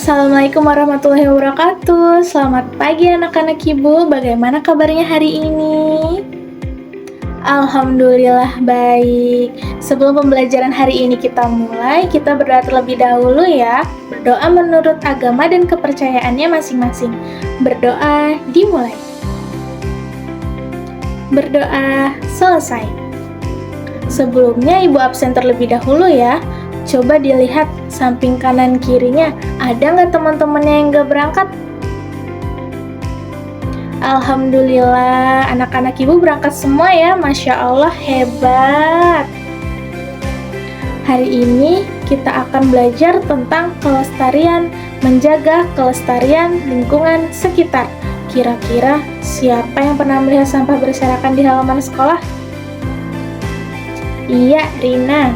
Assalamualaikum warahmatullahi wabarakatuh. Selamat pagi anak-anak ibu. Bagaimana kabarnya hari ini? Alhamdulillah baik. Sebelum pembelajaran hari ini kita mulai, kita berdoa terlebih dahulu ya. Berdoa menurut agama dan kepercayaannya masing-masing. Berdoa dimulai. Berdoa selesai. Sebelumnya ibu absen terlebih dahulu ya. Coba dilihat samping kanan kirinya, ada nggak teman-temannya yang nggak berangkat? Alhamdulillah, anak-anak ibu berangkat semua ya, Masya Allah, hebat. Hari ini kita akan belajar tentang kelestarian, menjaga kelestarian lingkungan sekitar. Kira-kira siapa yang pernah melihat sampah berserakan di halaman sekolah? Iya, Rina.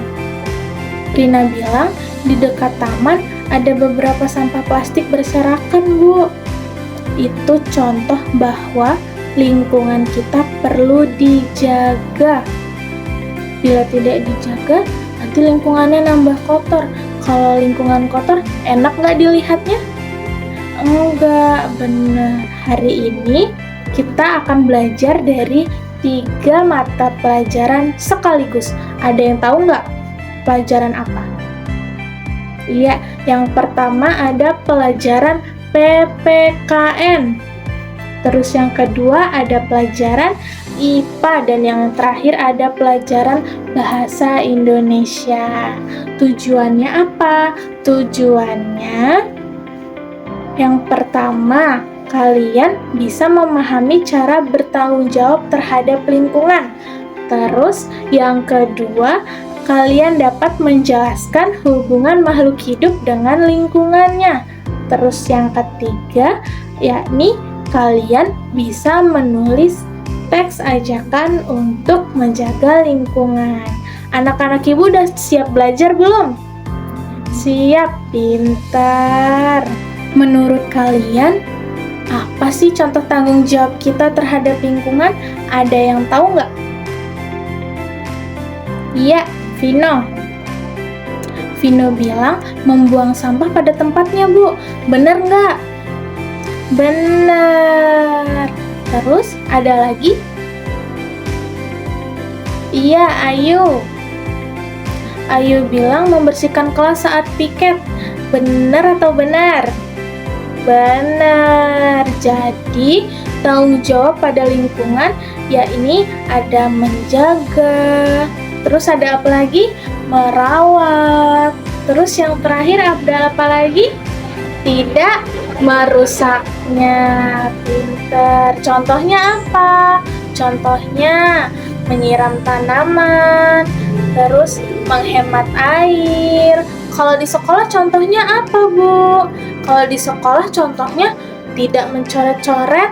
Rina bilang di dekat taman ada beberapa sampah plastik berserakan, Bu. Itu contoh bahwa lingkungan kita perlu dijaga. Bila tidak dijaga, nanti lingkungannya nambah kotor. Kalau lingkungan kotor, enak nggak dilihatnya? Enggak, benar. Hari ini kita akan belajar dari 3 mata pelajaran sekaligus. Ada yang tahu nggak? Pelajaran apa? Iya, yang pertama ada pelajaran PPKN. Terus yang kedua ada pelajaran IPA dan yang terakhir ada pelajaran Bahasa Indonesia. Tujuannya apa? Tujuannya yang pertama, kalian bisa memahami cara bertanggung jawab terhadap lingkungan. Terus yang kedua, kalian dapat menjelaskan hubungan makhluk hidup dengan lingkungannya. Terus yang ketiga, yakni kalian bisa menulis teks ajakan untuk menjaga lingkungan. Anak-anak ibu udah siap belajar belum? Siap, pintar. Menurut kalian, apa sih contoh tanggung jawab kita terhadap lingkungan? Ada yang tahu nggak? Iya, Vino. Vino bilang membuang sampah pada tempatnya, Bu. Bener nggak? Bener. Terus ada lagi? Iya, Ayu. Ayu bilang membersihkan kelas saat piket. Bener atau benar? Benar. Jadi, tanggung jawab pada lingkungan, yakni ada menjaga. Terus ada apa lagi? Merawat. Terus yang terakhir ada apa lagi? Tidak merusaknya. Pinter. Contohnya apa? Contohnya menyiram tanaman, terus menghemat air. Kalau di sekolah contohnya apa, Bu? Kalau di sekolah contohnya tidak mencoret-coret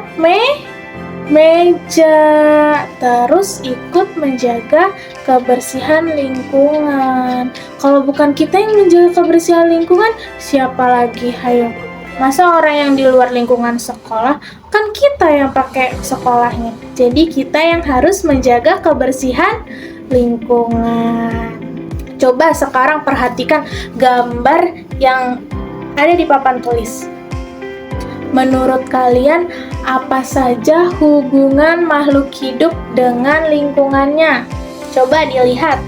meja, terus ikut menjaga kebersihan lingkungan. Kalau bukan kita yang menjaga kebersihan lingkungan, siapa lagi? Hayo, masa orang yang di luar lingkungan sekolah? Kan kita yang pakai sekolahnya. Jadi kita yang harus menjaga kebersihan lingkungan. Coba sekarang perhatikan gambar yang ada di papan tulis. Menurut kalian, apa saja hubungan makhluk hidup dengan lingkungannya? Coba dilihat.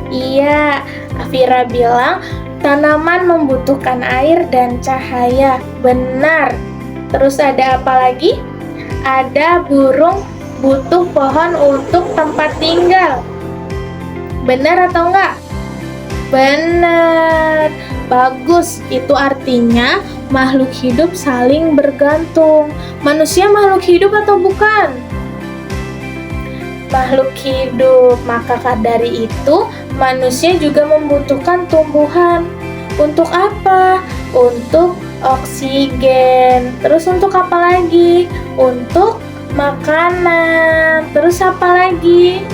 Iya, Afira bilang tanaman membutuhkan air dan cahaya. Benar. Terus ada apa lagi? Ada burung butuh pohon untuk tempat tinggal. Benar atau enggak? Benar. Bagus, itu artinya makhluk hidup saling bergantung. Manusia makhluk hidup atau bukan? Makhluk hidup, maka dari itu manusia juga membutuhkan tumbuhan. Untuk apa? Untuk oksigen. Terus untuk apa lagi? Untuk makanan. Terus apa lagi?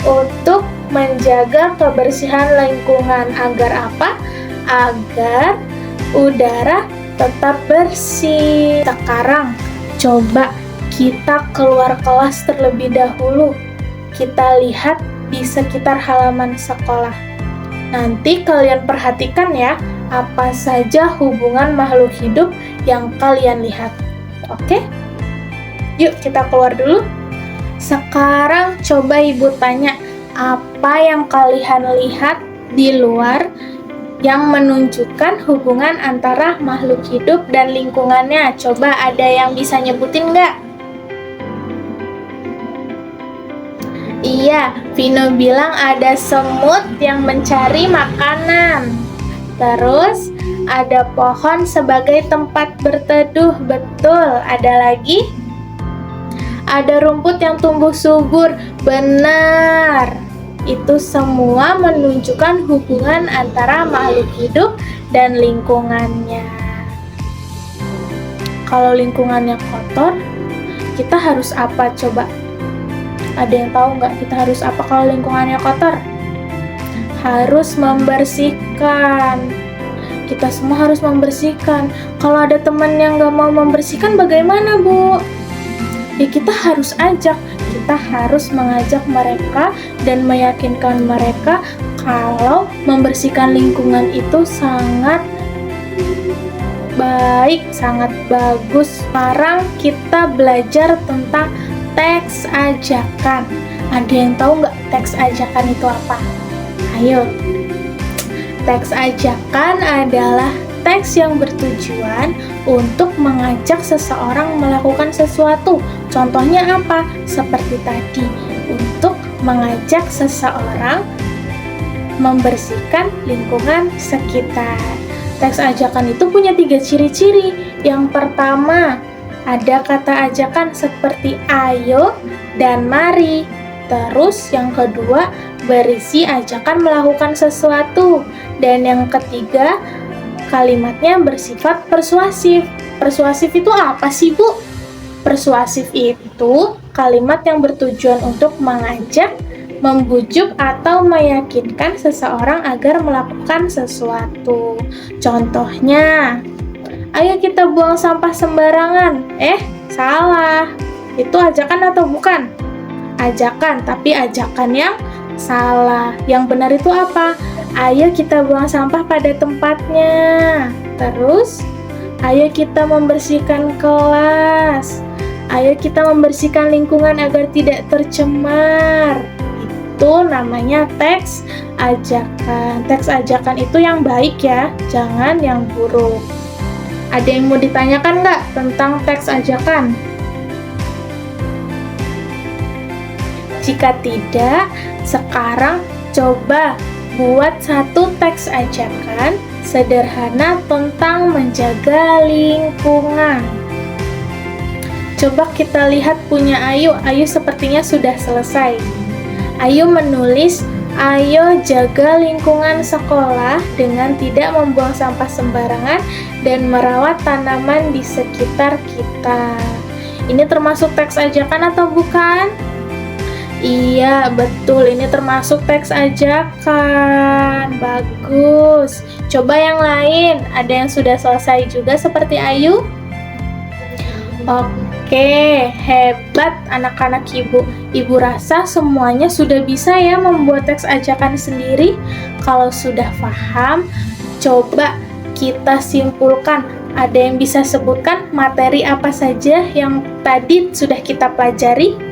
Untuk menjaga kebersihan lingkungan. Agar apa? Agar udara tetap bersih. Sekarang coba kita keluar kelas terlebih dahulu. Kita lihat di sekitar halaman sekolah. Nanti kalian perhatikan ya, apa saja hubungan makhluk hidup yang kalian lihat. Oke? Yuk kita keluar dulu. Sekarang coba ibu tanya, apa yang kalian lihat di luar yang menunjukkan hubungan antara makhluk hidup dan lingkungannya? Coba ada yang bisa nyebutin nggak? Iya, Vino bilang ada semut yang mencari makanan. Terus ada pohon sebagai tempat berteduh. Betul. Ada lagi? Ada rumput yang tumbuh subur. Benar. Itu semua menunjukkan hubungan antara makhluk hidup dan lingkungannya. Kalau lingkungannya kotor, kita harus apa coba? Ada yang tahu nggak kita harus apa kalau lingkungannya kotor? Harus membersihkan. Kita semua harus membersihkan. Kalau ada teman yang nggak mau membersihkan, bagaimana, Bu? Ya kita harus ajak. Kita harus mengajak mereka dan meyakinkan mereka kalau membersihkan lingkungan itu sangat baik, sangat bagus. Sekarang kita belajar tentang teks ajakan. Ada yang tahu nggak teks ajakan itu apa? Ayo. Teks ajakan adalah teks yang bertujuan untuk mengajak seseorang melakukan sesuatu. Contohnya apa? Seperti tadi, untuk mengajak seseorang membersihkan lingkungan sekitar. Teks ajakan itu punya 3 ciri-ciri. Yang pertama, ada kata ajakan seperti ayo dan mari. Terus yang kedua, berisi ajakan melakukan sesuatu. Dan yang ketiga, kalimatnya bersifat persuasif. Persuasif itu apa sih, Bu? Persuasif itu kalimat yang bertujuan untuk mengajak, membujuk, atau meyakinkan seseorang agar melakukan sesuatu. Contohnya, ayo kita buang sampah sembarangan. Salah. Itu ajakan atau bukan? Ajakan, tapi ajakan yang salah. Yang benar itu apa? Ayo kita buang sampah pada tempatnya. Terus, ayo kita membersihkan kelas. Ayo kita membersihkan lingkungan agar tidak tercemar. Itu namanya teks ajakan. Teks ajakan itu yang baik ya, jangan yang buruk. Ada yang mau ditanyakan nggak tentang teks ajakan? Jika tidak, sekarang coba buat satu teks ajakan sederhana tentang menjaga lingkungan. Coba kita lihat punya Ayu. Ayu sepertinya sudah selesai. Ayu menulis, ayo jaga lingkungan sekolah dengan tidak membuang sampah sembarangan dan merawat tanaman di sekitar kita. Ini termasuk teks ajakan atau bukan? Iya, betul. Ini termasuk teks ajakan. Bagus. Coba yang lain. Ada yang sudah selesai juga seperti Ayu? Oke, hebat anak-anak ibu. Ibu rasa semuanya sudah bisa ya membuat teks ajakan sendiri. Kalau sudah paham, coba kita simpulkan. Ada yang bisa sebutkan materi apa saja yang tadi sudah kita pelajari?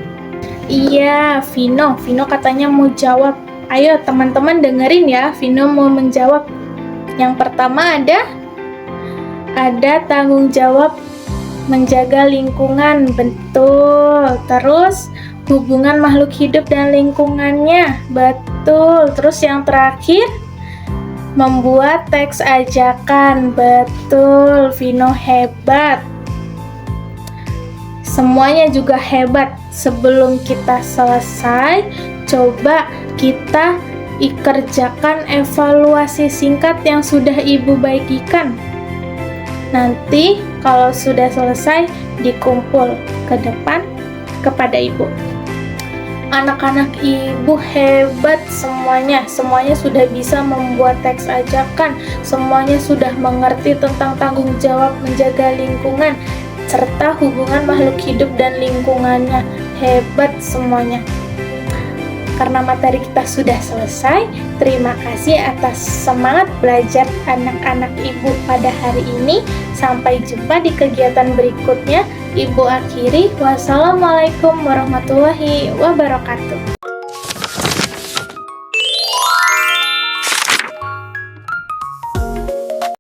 Iya, Vino katanya mau jawab. Ayo teman-teman dengerin ya, Vino mau menjawab. Yang pertama ada tanggung jawab menjaga lingkungan, betul. Terus hubungan makhluk hidup dan lingkungannya, betul. Terus yang terakhir, membuat teks ajakan, betul. Vino hebat. Semuanya juga hebat. Sebelum kita selesai, coba kita kerjakan evaluasi singkat yang sudah Ibu bagikan. Nanti kalau sudah selesai, dikumpul ke depan kepada Ibu. Anak-anak Ibu hebat semuanya. Semuanya sudah bisa membuat teks ajakan. Semuanya sudah mengerti tentang tanggung jawab menjaga lingkungan serta hubungan makhluk hidup dan lingkungannya. Hebat semuanya. Karena materi kita sudah selesai, terima kasih atas semangat belajar anak-anak Ibu pada hari ini. Sampai jumpa di kegiatan berikutnya. Ibu akhiri, wassalamualaikum warahmatullahi wabarakatuh.